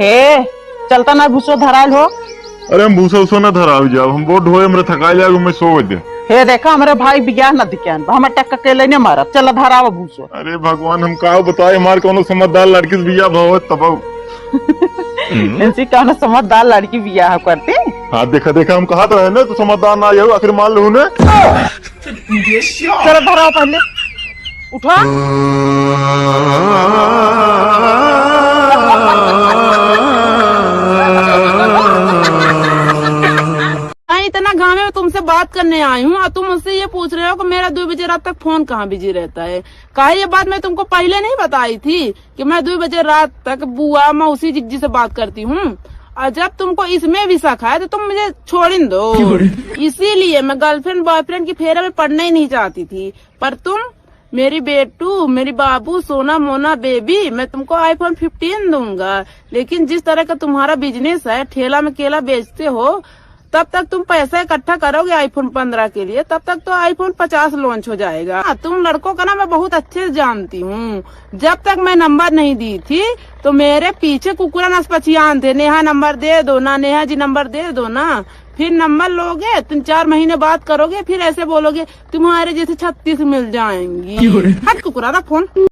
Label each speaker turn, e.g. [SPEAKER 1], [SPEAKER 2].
[SPEAKER 1] हे चलता ना भूसो धराल हो।
[SPEAKER 2] अरे हम भूसा उसा न धराव जाओ, हम बहुत ढोए हमरे थका जाएगा, मैं सो बजे।
[SPEAKER 1] हे देखा हमारे भाई बियाह न दिखान हमें टक्का के लेने मारा चल धरावा भूसो।
[SPEAKER 2] अरे भगवान हम का बताए, हमारे कौन समझदार लड़की से बिया भाव तब
[SPEAKER 1] इनसे कौन समझदार लड़की बियाह करती।
[SPEAKER 2] हाँ देखा देखा हम कहा तो है ना, तो समझदार ना आया आखिर मान लो ने।
[SPEAKER 1] चलो धराओ पहले उठा।
[SPEAKER 3] इतना गाँव में तुमसे बात करने आई हूँ और तुम मुझसे ये पूछ रहे हो कि मेरा 2 बजे रात तक फोन कहाँ बिजी रहता है। कहा ये बात मैं तुमको पहले नहीं बताई थी कि मैं 2 बजे रात तक बुआ मौसी जिज्जी से बात करती हूँ। और जब तुमको इसमें भी शक है तो तुम मुझे छोड़ दो। इसीलिए मैं गर्लफ्रेंड बॉयफ्रेंड की फेरे में पड़ना ही नहीं चाहती थी, पर तुम मेरी बेटू मेरी बाबू सोना मोना बेबी, मैं तुमको आईफोन 15 दूंगा। लेकिन जिस तरह का तुम्हारा बिजनेस है, ठेला में केला बेचते हो, तब तक तुम पैसा इकट्ठा करोगे आईफोन 15 के लिए, तब तक तो आईफोन 50 लॉन्च हो जाएगा। तुम लड़कों का ना मैं बहुत अच्छे से जानती हूँ। जब तक मैं नंबर नहीं दी थी तो मेरे पीछे कुकुरा नसपचियान थे, नेहा नंबर दे दो ना, नेहा जी नंबर दे दो ना। फिर नंबर लोगे, 3-4 महीने बात करोगे, फिर ऐसे बोलोगे तुम्हारे जैसे 36 मिल जाएंगी। हट कुकुरा रख फोन।